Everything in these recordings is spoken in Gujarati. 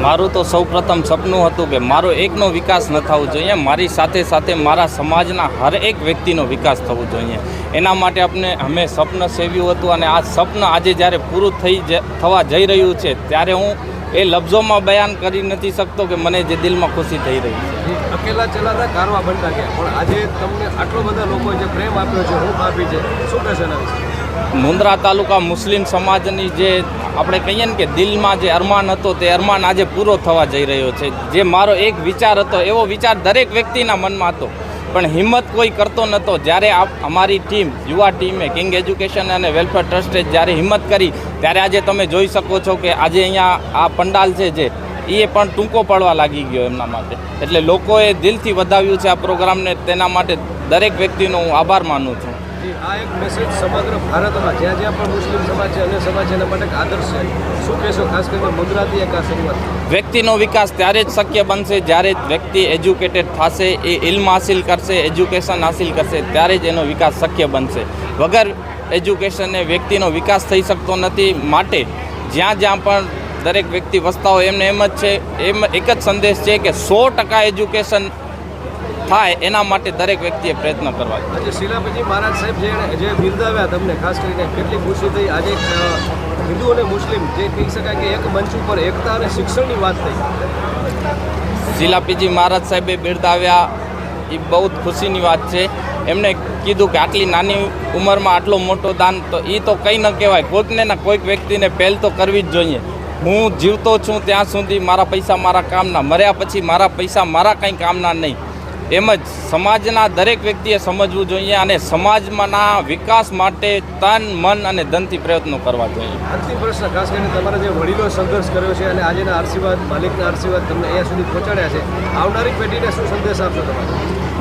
મારું તો સૌપ્રથમ સપનું હતું કે મારો એકનો વિકાસ ન થવો જોઈએ, મારી સાથે સાથે મારા સમાજના હર એક વ્યક્તિનો વિકાસ થવો જોઈએ. એના માટે અમે સ્વપ્ન સેવ્યું હતું અને આ સ્વપ્ન આજે જ્યારે પૂરું થવા જઈ રહ્યું છે ત્યારે હું એ લફ્ઝોમાં બયાન કરી નથી શકતો કે મને જે દિલમાં ખુશી થઈ રહી છે. અકેલા ચલાતા કારવા બનતા ગયા, પણ આજે તમને આટલો બધા લોકો જે પ્રેમ આપ્યો છે, હૂંફ આપી છે, શું કહેશે એના વિશે? મુન્દ્રા તાલુકા મુસ્લિમ સમાજની જે આપણે કહીએ ને કે દિલમાં જે અરમાન હતો તે અરમાન આજે પૂરો થવા જઈ રહ્યો છે. જે મારો એક વિચાર હતો એવો વિચાર દરેક વ્યક્તિના મનમાં હતો, પણ હિંમત કોઈ કરતો નહોતો. જ્યારે અમારી ટીમ યુવા ટીમે કિંગ એજ્યુકેશન અને વેલફેર ટ્રસ્ટે જ્યારે હિંમત કરી ત્યારે આજે તમે જોઈ શકો છો કે આજે અહીંયા આ પંડાલ છે જે એ પણ ટૂંકો પડવા લાગી ગયો એમના માટે. એટલે લોકોએ દિલથી વધાવ્યું છે આ પ્રોગ્રામને, તેના માટે દરેક વ્યક્તિનો હું આભાર માનું છું. આ એક મેસેજ સમગ્ર ભારતમાં જ્યાં જ્યાં પણ મુસ્લિમ સમાજ છે, અન્ય સમાજ છે, એના માટે એક આદર્શ છે. શું કહેશો ખાસ કરીને મુન્દ્રાથી એક આ શરૂઆત? વ્યક્તિનો વિકાસ ત્યારે જ શક્ય બનશે જ્યારે વ્યક્તિ એજ્યુકેટેડ થશે, એ ઇલ્મ હાસિલ કરશે, એજ્યુકેશન હાસિલ કરશે, ત્યારે જ એનો વિકાસ શક્ય બનશે. વગર એજ્યુકેશનને વ્યક્તિનો વિકાસ થઈ શકતો નથી. માટે જ્યાં જ્યાં પણ દરેક વ્યક્તિ વસતા હોય એમને એક જ સંદેશ છે કે 100% એજ્યુકેશન થાય એના માટે દરેક વ્યક્તિએ પ્રયત્ન કરવા જોઈએ. આજે શિલાપજી મહારાજ સાહેબ જે બિરદાવ્યા તમને, ખાસ કરીને કેટલી ખુશી થઈ. આજે હિન્દુ અને મુસ્લિમ જે કહી શકાય કે એક મંચ ઉપર એકતા અને શિક્ષણની વાત થઈ. શિલાપીજી મહારાજ સાહેબે બિરદાવ્યા એ બહુ જ ખુશીની વાત છે. એમને કીધું કે આટલી નાની ઉંમરમાં આટલો મોટો દાન, તો એ તો કંઈ ન કહેવાય. કોઈકને ના કોઈક વ્યક્તિને પહેલ તો કરવી જ જોઈએ. હું જીવતો છું ત્યાં સુધી મારા પૈસા મારા કામના, મર્યા પછી મારા પૈસા મારા કંઈ કામના નહીં. એમ જ સમાજના દરેક વ્યક્તિએ સમજવું જોઈએ અને સમાજમાંના વિકાસ માટે તન મન અને ધનથી પ્રયત્નો કરવા જોઈએ. અંતિમ પ્રશ્ન, ખાસ કરીને તમારા જે વડીલો સંઘર્ષ કર્યો છે અને આજના આશીર્વાદ, માલિકના આશીર્વાદ તમને અહીંયા સુધી પહોંચાડ્યા છે, આવનારી પેઢીને શું સંદેશ આપશો તમે?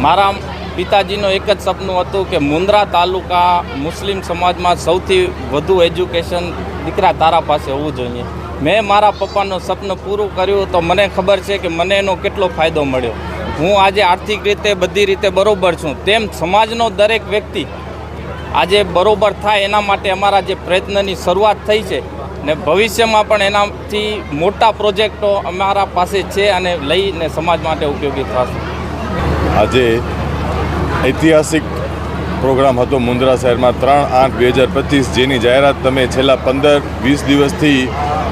મારા પિતાજીનું એક જ સપનું હતું કે મુન્દ્રા તાલુકા મુસ્લિમ સમાજમાં સૌથી વધુ એજ્યુકેશન દીકરા તારા પાસે હોવું જોઈએ. મેં મારા પપ્પાનું સપનું પૂરું કર્યું તો મને ખબર છે કે મને એનો કેટલો ફાયદો મળ્યો. હું આજે આર્થિક રીતે બધી રીતે બરોબર છું, તેમ સમાજનો દરેક વ્યક્તિ આજે બરોબર થાય એના માટે અમારા જે પ્રયત્નની શરૂઆત થઈ છે ને ભવિષ્યમાં પણ એનાથી મોટા પ્રોજેક્ટો અમારા પાસે છે અને લઈને સમાજ માટે ઉપયોગી થશે. આજે ઐતિહાસિક પ્રોગ્રામ હતો મુન્દ્રા શહેરમાં 3/8/2025, જેની જાહેરાત તમે છેલ્લા 15-20 દિવસથી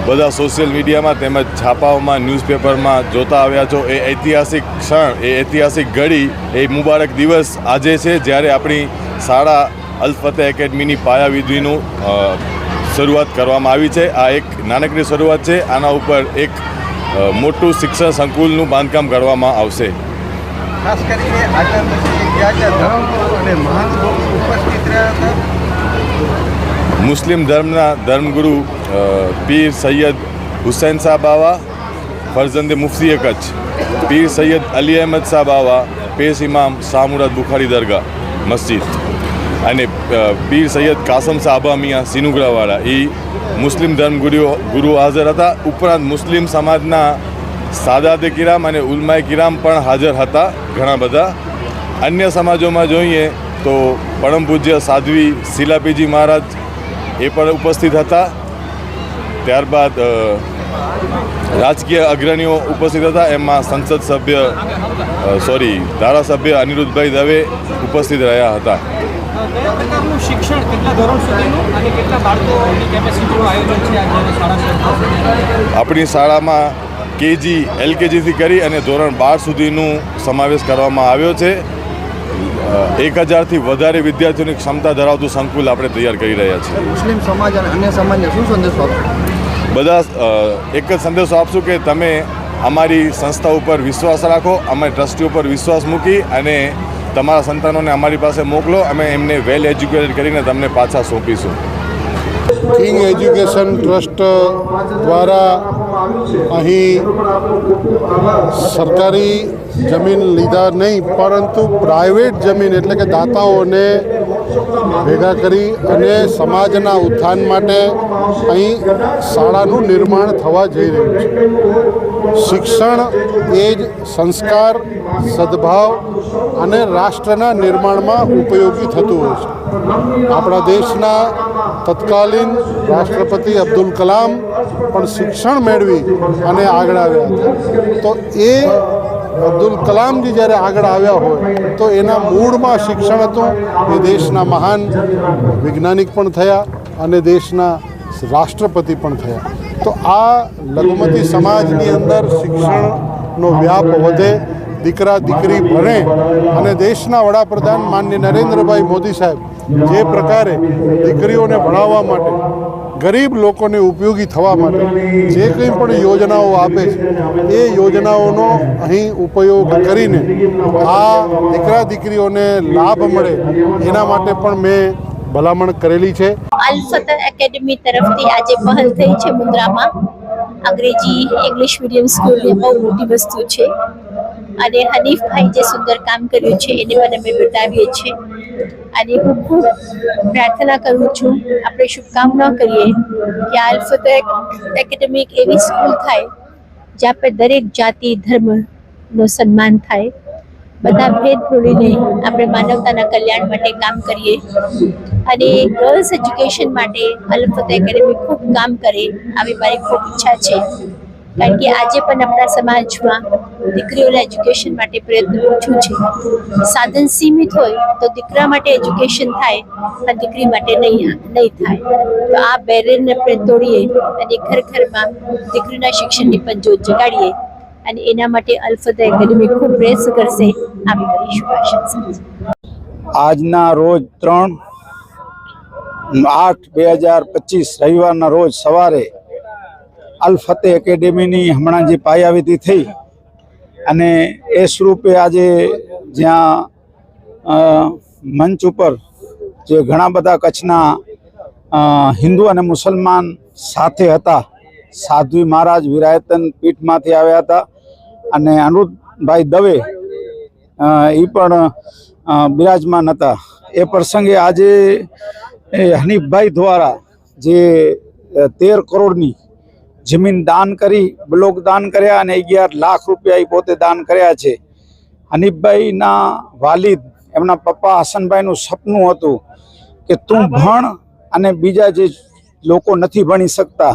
બધા સોશિયલ મીડિયામાં તેમજ છાપાઓમાં, ન્યૂઝપેપરમાં જોતા આવ્યા છો. એ ઐતિહાસિક ક્ષણ, એ ઐતિહાસિક ઘડી, એ મુબારક દિવસ આજે છે જ્યારે આપણી શાળા અલ ફતેહ એકેડમીની પાયાવિધિનું શરૂઆત કરવામાં આવી છે. આ એક નાનકડી શરૂઆત છે. આના ઉપર એક મોટું શિક્ષણ સંકુલનું બાંધકામ કરવામાં આવશે. ખાસ કરીને આગળ ધર્મગુરુ અને મહાન ઉપસ્થિત રહ્યા હતા. મુસ્લિમ ધર્મના ધર્મગુરુ પીર સૈયદ હુસૈન શાહ બાવા, ફરજંદે મુફ્તી કચ્છ, પીર સૈયદ અલી અહેમદ શાહ બાવા, પેશ ઇમામ શાહ મુરાદ બુખારી દરગાહ મસ્જિદ, અને પીર સૈયદ કાસમ શાહ અબા મિયા સિનુગરાવાળા, એ મુસ્લિમ ધર્મગુરુઓ હાજર હતા. ઉપરાંત મુસ્લિમ સમાજના સાદાતે કિરામ અને ઉલમાએ કિરામ પણ હાજર હતા ઘણા બધા. અન્ય સમાજોમાં જોઈએ તો પરમ પૂજ્ય સાધ્વી શિલાપીજી મહારાજ એ પણ ઉપસ્થિત હતા. ત્યારબાદ રાજકીય અગ્રણીઓ ઉપસ્થિત હતા. એમાં સંસદ સભ્ય ધારાસભ્ય અનિરુદ્ધભાઈ દવે ઉપસ્થિત રહ્યા હતા. શિક્ષણ કેટલા ધોરણ સુધીનું અને કેટલા બાળકોની કેપેસિટીનું આયોજન છે આપણી શાળામાં કેજી LKGથી કરી અને ધોરણ 12 સુધીનું સમાવેશ કરવામાં આવ્યો છે. 1000થી વધારે વિદ્યાર્થીઓની ક્ષમતા ધરાવતું સંકુલ આપણે તૈયાર કરી રહ્યા છીએ. મુસ્લિમ સમાજ અને અન્ય સમાજને શું સંદેશો આપશો? બધા એક જ સંદેશો આપશું કે તમે અમારી સંસ્થા ઉપર વિશ્વાસ રાખો, અમારી ટ્રસ્ટી ઉપર વિશ્વાસ મૂકી અને તમારા સંતાનોને અમારી પાસે મોકલો. અમે એમને વેલ એજ્યુકેટેડ કરીને તમને પાછા સોંપીશું. કિંગ એજ્યુકેશન ટ્રસ્ટ દ્વારા અહીં સરકારી જમીન લીધા નહીં પરંતુ પ્રાઇવેટ જમીન એટલે કે દાતાઓને ભેગા કરી અને સમાજના ઉત્થાન માટે અહીં શાળાનું નિર્માણ થવા જઈ રહ્યું છે. શિક્ષણ એ જ સંસ્કાર, સદભાવ અને રાષ્ટ્રના નિર્માણમાં ઉપયોગી થતું હોય છે. આપણા દેશના તત્કાલીન રાષ્ટ્રપતિ અબ્દુલ કલામ પણ શિક્ષણ મેળવી અને આગળ આવ્યા હતા. તો એ અબ્દુલ કલામજી જ્યારે આગળ આવ્યા હોય તો એના મૂળમાં શિક્ષણ હતું. એ દેશના મહાન વૈજ્ઞાનિક પણ થયા અને દેશના રાષ્ટ્રપતિ પણ થયા. તો આ લઘુમતી સમાજની અંદર શિક્ષણનો વ્યાપ વધે, દીકરા દીકરી ભણે અને દેશના વડાપ્રધાન માનનીય નરેન્દ્રભાઈ મોદી સાહેબ જે પ્રકારે દીકરીઓને ભણાવવા માટે, ગરીબ લોકોને ઉપયોગી થવા માટે જે કંઈ પણ યોજનાઓ આપે છે એ યોજનાઓનો અહીં ઉપયોગ કરીને આ દીકરા દીકરીઓને લાભ મળે એના માટે પણ મેં ભલામણ કરેલી છે. અલ-ફતહ એકેડમી તરફથી આજે પહેલ થઈ છે મુન્દ્રામાં. અંગ્રેજી ઇંગ્લિશ મીડિયમ સ્કૂલ એ બહુ મોટી વસ્તુ છે અને હનીફભાઈ જે સુંદર કામ કર્યું છે એને પણ અમે બતાવીએ છીએ. અને હું ખૂબ પ્રાર્થના કરું છું, આપણે શુભકામના કરીએ કે અલ-ફતહ એકેડમી એક એવી સ્કૂલ થાય જ્યાં પર દરેક જાતિ ધર્મનો સન્માન થાય, બધા ભેદ ભૂલીને આપણે માનવતાના કલ્યાણ માટે કામ કરીએ અને ગર્લ્સ એજ્યુકેશન માટે અલ-ફતહ એકેડમી ખૂબ કામ કરે આવી મારી ખૂબ ઈચ્છા છે. કારણ કે આજે પણ આપણા સમાજમાં દીકરીઓના એજ્યુકેશન માટે પ્રયત્ન ઓછું છે. સાધન સીમિત હોય તો દીકરા માટે એજ્યુકેશન થાય પણ દીકરી માટે નહીં થાય. તો આ બેરિયરને આપણે તોડીએ અને ઘર ઘરમાં દીકરીના શિક્ષણની પણ જ્યોત જગાડીએ અને એના માટે અલ-ફતહ એકેડમી ખૂબ પ્રયાસ કરશે. આવી મારી શુભાશંસા છે. આજના રોજ 3/8/2025 રવિવારના રોજ સવારે અલ-ફતહ એકેડમીની હમણાં જે પાયાવિધિ થઈ અને એ સ્વરૂપે આજે જ્યાં મંચ ઉપર જે ઘણા બધા કચ્છના હિન્દુ અને મુસલમાન સાથે હતા, સાધ્વી મહારાજ વિરાયતન પીઠમાંથી આવ્યા હતા અને અનુરુદ્ધભાઈ દવે એ પણ બિરાજમાન હતા. એ પ્રસંગે આજે હનીફભાઈ દ્વારા જે 13 કરોડની જમીન દાન કરી, બ્લોક દાન કર્યા અને 11 લાખ રૂપિયા એ પોતે દાન કર્યા છે. હનીફભાઈના વાલિદ એમના પપ્પા હસનભાઈનું સપનું હતું કે તું ભણ અને બીજા જે લોકો નથી ભણી શકતા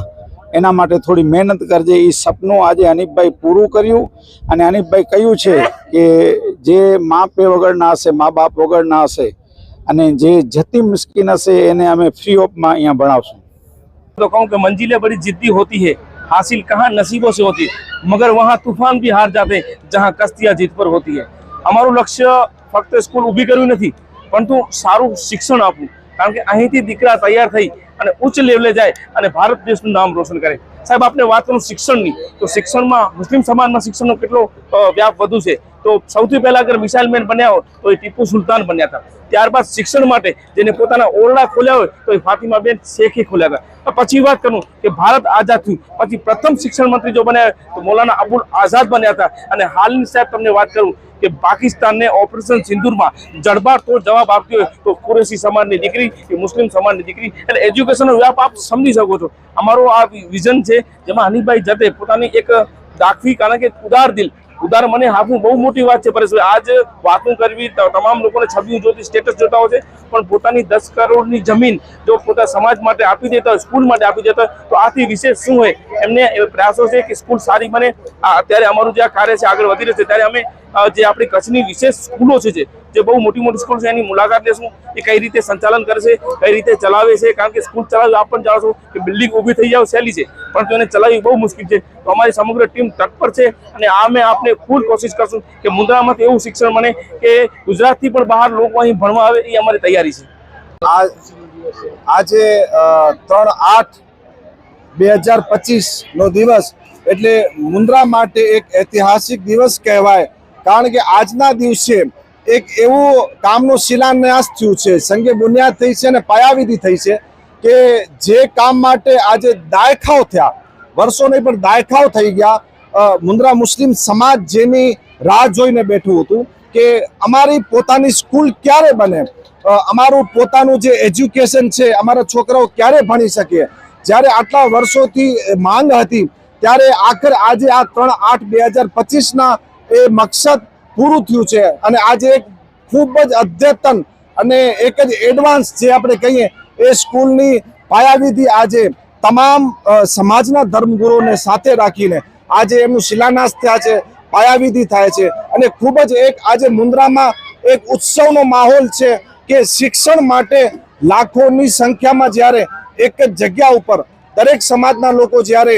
એના માટે થોડી મહેનત કરજે. એ સપનું આજે હનીફભાઈ પૂરું કર્યું અને હનીફભાઈ કહ્યું છે કે જે મા પે વગરના હશે, મા બાપ વગરના હશે અને જે જતી મિસ્કીન હશે એને અમે ફ્રી ઓફમાં અહીંયા ભણાવશું. तो कहूँ कि मंजिलें बड़ी जिद्दी होती है, हासिल कहाँ नसीबों से होती है, मगर वहाँ तूफान भी हार जाते हैं जहाँ कश्तियाँ जीत पर होती है. અમારું લક્ષ્ય ફક્ત સ્કૂલ ઊભી કરવી નથી, પરંતુ સારું શિક્ષણ આપવું. કારણ કે અહીંથી દીકરા તૈયાર થઈ અને ઉચ્ચ લેવલે જાય અને ભારત દેશનું નામ રોશન કરે. સાહેબ, આપણે વાત કરું શિક્ષણની, તો શિક્ષણમાં મુસ્લિમ સમાજમાં શિક્ષણનો કેટલો વ્યાપ વધુ છે. તો સૌથી પહેલા અગર મિસાઇલમેન બન્યા હોય તો એ ટીપુ સુલતાન બન્યા હતા. ત્યારબાદ શિક્ષણ માટે જેને પોતાના ઓરડા ખોલ્યા હોય તો એ ફાતિમાબેન શેખી ખોલ્યા હતા. પછી વાત કરું કે ભારત આઝાદ થયું પછી પ્રથમ શિક્ષણ મંત્રી જો બન્યા તો મૌલાના અબુલ આઝાદ બન્યા હતા. અને હાલની સાહેબ તમને વાત કરું કે પાકિસ્તાનને ઓપરેશન સિંદૂરમાં જડબાતોડ જવાબ આપ્યો હોય તો કુરેશી સમાજની દીકરી કે મુસ્લિમ સમાજની દીકરી એટલે એજ્યુકેશનનો વ્યાપ આપ સમજી શકો છો. અમારો આ વિઝન છે જેમાં હનીફભાઈ જતે પોતાની એક દાખવી, કારણ કે ઉદાર મને આપવું બહુ મોટી વાત છે પરેશભાઈ. આજ વાતો કરવી તમામ લોકોને છબીઓ જોતી, સ્ટેટસ જોતા હોય છે, પણ પોતાની 10 કરોડની જમીન જો પોતા સમાજ માટે આપી દેતા હોય, સ્કૂલ માટે આપી દેતા હોય તો આથી વિશેષ શું હોય. એમને એ પ્રયાસો છે કે સ્કૂલ સારી બને. અત્યારે અમારું જે આ કાર્ય છે આગળ વધી રહ્યું છે ત્યારે અમે જે આપણી કચ્છની વિશેષ સ્કૂલો છે જે બહુ મોટી સ્કૂલ છે એની મુલાકાત લેશું. એ કઈ રીતે સંચાલન કરે છે, કઈ રીતે ચલાવે છે. કારણ કે સ્કૂલ ચલાવવી આપ પણ જાણો છો કે બિલ્ડિંગ ઊભી થઈ જાવ સહેલી છે, પરંતુ એને ચલાવવી બહુ મુશ્કેલ છે. તો અમારી સમગ્ર ટીમ તત્પર છે અને અમે આપને ફૂલ કોશિશ કરશું કે મુન્દ્રામાંથી એવું શિક્ષણ બને કે ગુજરાતથી પણ બહાર લોકો અહીં ભણવા આવે. એ અમારી તૈયારી છે. આજે 3/8/2025 દિવસ એટલે મુન્દ્રા માટે એક ઐતિહાસિક દિવસ કહેવાય. કારણ કે આજના દિવસે એક એવું કામનો શિલાન્યાસ થયું છે, સંગે બુનિયાદ થઈ છે અને પાયાવિધિ થઈ છે કે જે કામ માટે આજે દાયકાઓ થયા, વર્ષો નહીં પણ દાયકાઓ થઈ ગયા. મુન્દ્રા મુસ્લિમ સમાજ જેની રાહ જોઈને બેઠું હતું કે અમારી પોતાની સ્કૂલ ક્યારે બને, અમારું પોતાનું જે એજ્યુકેશન છે, અમારા છોકરાઓ ક્યારે ભણી શકે. જ્યારે આટલા વર્ષોથી માંગ હતી ત્યારે આખર આજે આ 3/8/2025 એ મકસદ પૂરું થયું છે. અને આજે એક ખૂબ જ અદ્યતન અને એક જ એડવાન્સ જે આપણે કહીએ એ સ્કૂલની પાયાવિધિ આજે તમામ સમાજના ધર્મગુરુઓને સાથે રાખીને આજે એમનું શિલાન્યાસ થયા છે, પાયાવિધિ થાય છે અને ખૂબ જ એક આજે મુન્દ્રામાં એક ઉત્સવનો માહોલ છે કે શિક્ષણ માટે લાખોની સંખ્યામાં જ્યારે એક જ જગ્યા ઉપર દરેક સમાજના લોકો જ્યારે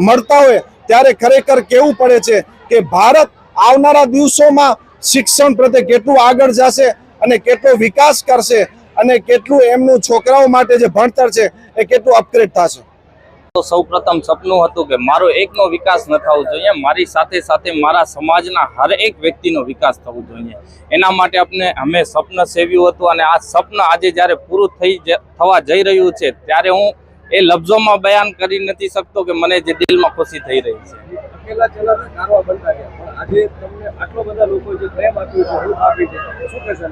મળતા હોય ત્યારે ખરેખર કહેવું પડે છે કે ભારત આવનારા દિવસોમાં શિક્ષણ પ્રત્યે કેટલું આગળ જશે અને કેટલો વિકાસ કરશે અને કેટલું એમનું છોકરાઓ માટે જે ભણતર છે એ કેટલું અપગ્રેડ થશે. તો સૌપ્રથમ સપનું હતું કે મારો એકનો વિકાસ ન થવો જોઈએ, મારી સાથે સાથે મારા સમાજના હર એક વ્યક્તિનો વિકાસ થવો જોઈએ. એના માટે અમે સ્વપ્ન સેવ્યું હતું અને આ સ્વપ્ન આજે જ્યારે પૂરું થવા જઈ રહ્યું છે ત્યારે હું એ લફ્ઝોમાં બયાન કરી નથી શકતો કે મને જે દિલમાં ખુશી થઈ રહી છે. અકેલા ચલાતા કારવા બનતા ગયા, પણ આજે તમને આટલો બધા લોકો જે પ્રેમ આપ્યું છે, હૂફ આપી છે, શું કહેશો?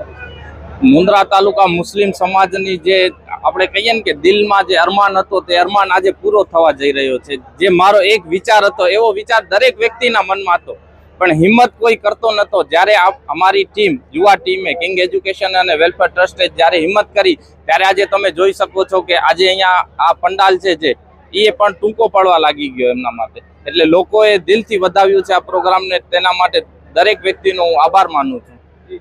મુન્દ્રા તાલુકા મુસ્લિમ સમાજની જે આપણે કહીએ ને કે દિલમાં જે અરમાન હતો તે અરમાન આજે પૂરો થવા જઈ રહ્યો છે. જે મારો એક વિચાર હતો એવો વિચાર દરેક વ્યક્તિના મનમાં હતો, પણ હિંમત કોઈ કરતો નહોતો. જ્યારે અમારી ટીમ યુવા ટીમે કિંગ એજ્યુકેશન અને વેલફેર ટ્રસ્ટે જ્યારે હિંમત કરી ત્યારે આજે તમે જોઈ શકો છો કે આજે અહીંયા આ પંડાલ છે જે એ પણ ટૂંકો પડવા લાગી ગયો એમના માટે. એટલે લોકોએ દિલથી વધાવ્યું છે આ પ્રોગ્રામને, તેના માટે દરેક વ્યક્તિનો હું આભાર માનું છું.